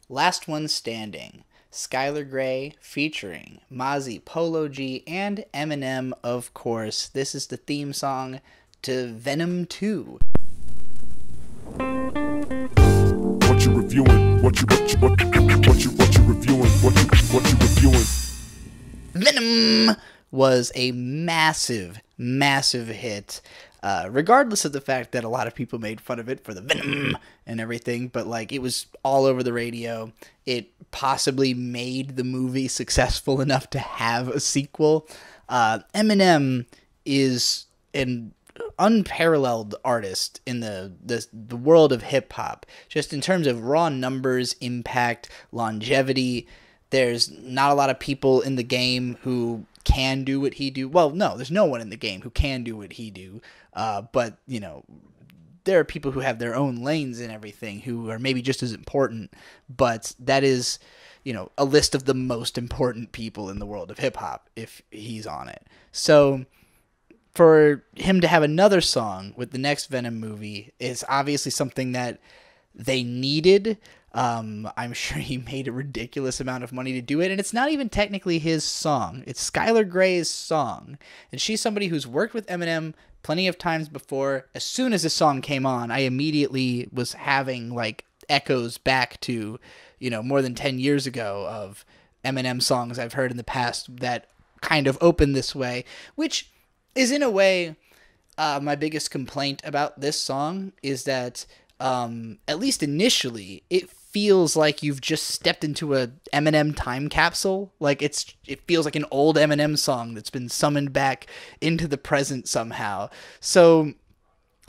Last One Standing. Skylar Grey featuring Mozzy, Polo G, and Eminem, of course. This is the theme song to Venom 2. What you reviewing? What you reviewing? What you reviewing? Venom was a massive, massive hit. Regardless of the fact that a lot of people made fun of it for the Venom and everything, but like it was all over the radio. It possibly made the movie successful enough to have a sequel. Eminem is an unparalleled artist in the world of hip hop, just in terms of raw numbers, impact, longevity. There's not a lot of people in the game who can do what he do. Well, no, there's no one in the game who can do what he do. But, you know, there are people who have their own lanes and everything who are maybe just as important. But that is, you know, a list of the most important people in the world of hip hop if he's on it. So for him to have another song with the next Venom movie is obviously something that they needed. I'm sure he made a ridiculous amount of money to do it, and it's not even technically his song. It's Skylar Grey's song, and she's somebody who's worked with Eminem plenty of times before. As soon as this song came on, I immediately was having, like, echoes back to, you know, more than 10 years ago of Eminem songs I've heard in the past that kind of open this way, which is, in a way, my biggest complaint about this song is that at least initially, it feels like you've just stepped into a Eminem time capsule. Like it feels like an old Eminem song that's been summoned back into the present somehow. So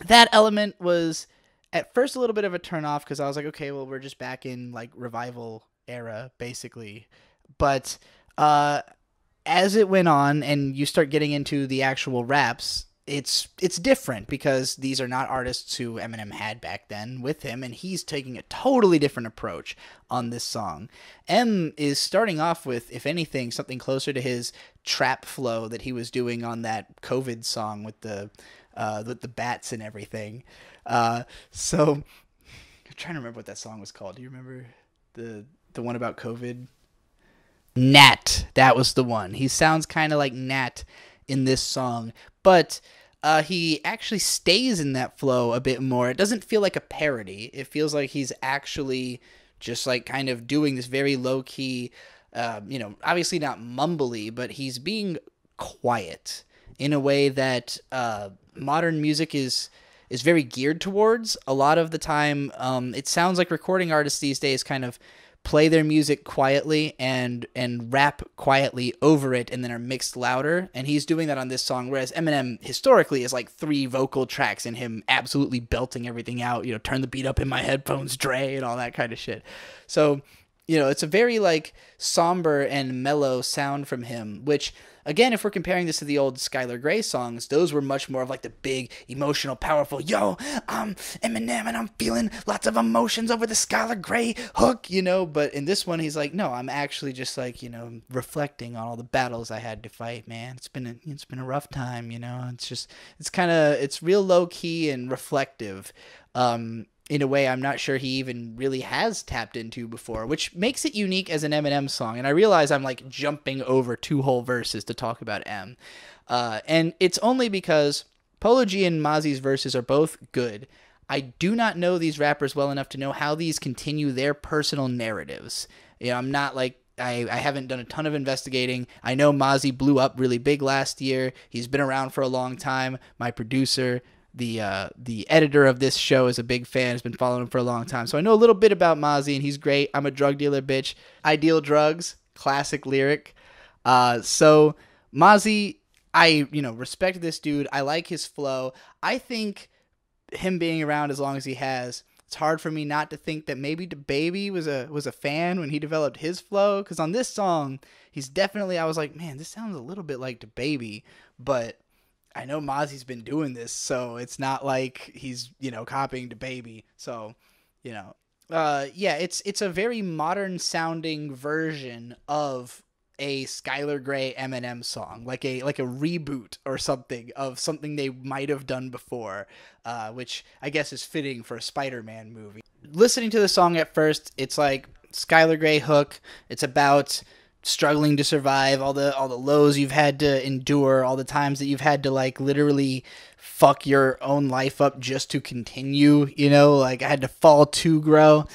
that element was at first a little bit of a turn off because I was like, okay, well, we're just back in like revival era basically. But as it went on and you start getting into the actual raps, it's different because these are not artists who Eminem had back then with him, and he's taking a totally different approach on this song. M is starting off with, if anything, something closer to his trap flow that he was doing on that COVID song with the bats and everything. So I'm trying to remember what that song was called. Do you remember the one about COVID? Nat, that was the one. He sounds kind of like Nat in this song, but he actually stays in that flow a bit more. It doesn't feel like a parody. It feels like he's actually just like kind of doing this very low-key, you know, obviously not mumbly, but he's being quiet in a way that modern music is very geared towards. A lot of the time, it sounds like recording artists these days kind of play their music quietly and rap quietly over it and then are mixed louder, and he's doing that on this song, whereas Eminem historically is like 3 vocal tracks and him absolutely belting everything out, you know, turn the beat up in my headphones, Dre, and all that kind of shit. So, you know, it's a very like somber and mellow sound from him, which again, if we're comparing this to the old Skylar Grey songs, those were much more of like the big, emotional, powerful, yo, I'm Eminem and I'm feeling lots of emotions over the Skylar Grey hook, you know, but in this one, he's like, no, I'm actually just like, you know, reflecting on all the battles I had to fight, man. It's been a rough time, you know, it's real low key and reflective. In a way I'm not sure he even really has tapped into before, which makes it unique as an Eminem song. And I realize I'm like jumping over 2 whole verses to talk about M. And it's only because Polo G and Mozzy's verses are both good. I do not know these rappers well enough to know how these continue their personal narratives. You know, I'm not like, I haven't done a ton of investigating. I know Mozzy blew up really big last year. He's been around for a long time. My producer, the editor of this show, is a big fan, has been following him for a long time. So I know a little bit about Mozzy, and he's great. I'm a drug dealer, bitch. I deal drugs. Classic lyric. So Mozzy, I, you know, respect this dude. I like his flow. I think him being around as long as he has, it's hard for me not to think that maybe DaBaby was a fan when he developed his flow. Because on this song, he's definitely, I was like, man, this sounds a little bit like DaBaby, but I know Mozzy's been doing this, so it's not like he's, you know, copying DaBaby. So, you know, yeah, it's a very modern sounding version of a Skylar Grey Eminem song, like a reboot or something of something they might have done before, which I guess is fitting for a Spider-Man movie. Listening to the song at first, it's like Skylar Grey hook. It's about struggling to survive, all the lows you've had to endure, all the times that you've had to like literally fuck your own life up just to continue, you know, like I had to fall to grow.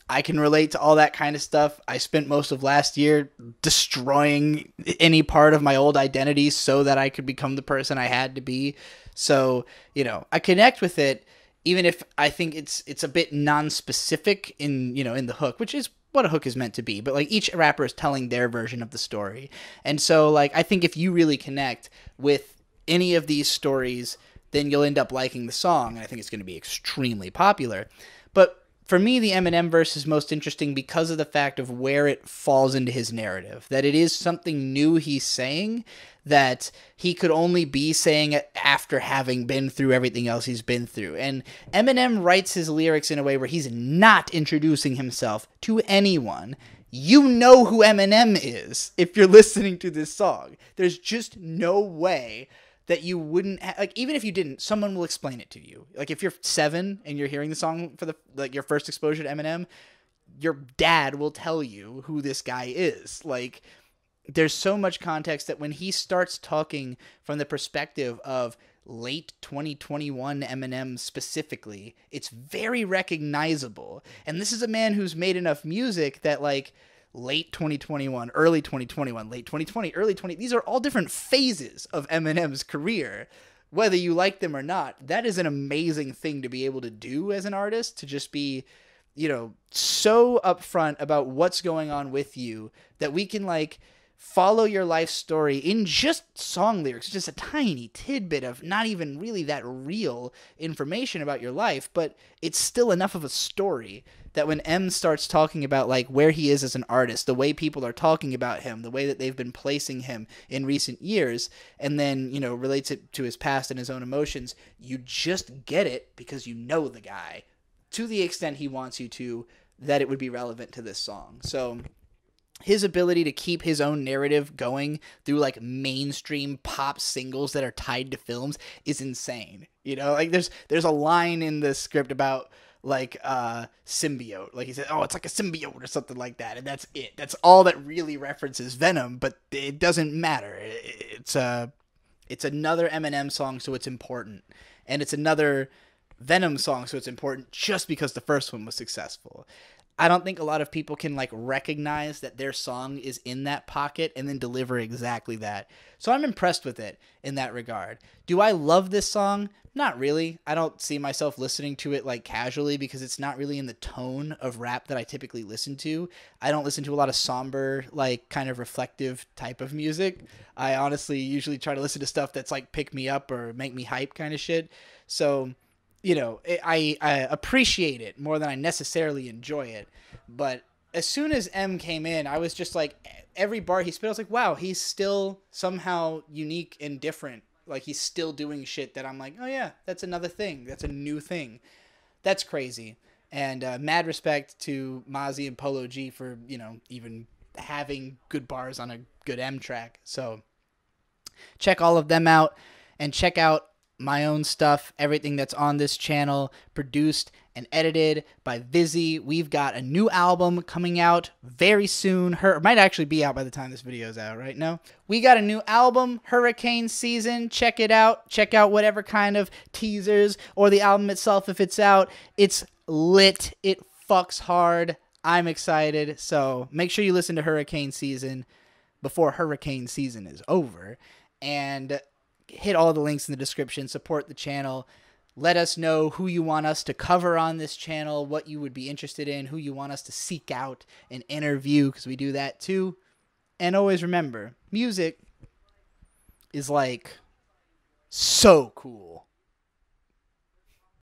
I can relate to all that kind of stuff. I spent most of last year destroying any part of my old identity so that I could become the person I had to be. So, you know, I connect with it, even if I think it's a bit non-specific in, you know, in the hook, which is what a hook is meant to be. But like each rapper is telling their version of the story. And so like I think if you really connect with any of these stories, then you'll end up liking the song. And I think it's going to be extremely popular. But for me, the Eminem verse is most interesting because of the fact of where it falls into his narrative. That it is something new he's saying that he could only be saying it after having been through everything else he's been through. And Eminem writes his lyrics in a way where he's not introducing himself to anyone. You know who Eminem is if you're listening to this song. There's just no way that you wouldn't like, even if you didn't, someone will explain it to you. Like if you're 7 and you're hearing the song for the like your first exposure to Eminem, your dad will tell you who this guy is. Like there's so much context that when he starts talking from the perspective of late 2021 Eminem specifically, it's very recognizable. And this is a man who's made enough music that like late 2021, early 2021, late 2020, early 20. These are all different phases of Eminem's career. Whether you like them or not, that is an amazing thing to be able to do as an artist, to just be, you know, so upfront about what's going on with you that we can like follow your life story in just song lyrics, just a tiny tidbit of not even really that real information about your life, but it's still enough of a story that when M starts talking about like where he is as an artist, the way people are talking about him, the way that they've been placing him in recent years, and then, you know, relates it to his past and his own emotions, you just get it because you know the guy to the extent he wants you to, that it would be relevant to this song. So his ability to keep his own narrative going through like mainstream pop singles that are tied to films is insane. You know, like there's a line in the script about like symbiote. Like he said, oh, it's like a symbiote or something like that. And that's it. That's all that really references Venom, but it doesn't matter. It's another Eminem song, so it's important. And it's another Venom song, so it's important just because the first one was successful. I don't think a lot of people can like recognize that their song is in that pocket and then deliver exactly that. So I'm impressed with it in that regard. Do I love this song? Not really. I don't see myself listening to it like casually because it's not really in the tone of rap that I typically listen to. I don't listen to a lot of somber, like kind of reflective type of music. I honestly usually try to listen to stuff that's like pick me up or make me hype kind of shit. So, you know, I appreciate it more than I necessarily enjoy it. But as soon as M came in, I was just like, every bar he spit, I was like, wow, he's still somehow unique and different. Like, he's still doing shit that I'm like, oh yeah, that's another thing. That's a new thing. That's crazy. And mad respect to Mozzy and Polo G for, you know, even having good bars on a good M track. So check all of them out and check out my own stuff, everything that's on this channel, produced and edited by Vizzy. We've got a new album coming out very soon. It might actually be out by the time this video is out, right? No? We got a new album, Hurricane Season. Check it out. Check out whatever kind of teasers or the album itself if it's out. It's lit. It fucks hard. I'm excited. So make sure you listen to Hurricane Season before Hurricane Season is over. And hit all the links in the description. Support the channel. Let us know who you want us to cover on this channel, what you would be interested in, who you want us to seek out and interview, because we do that too. And always remember, music is like so cool.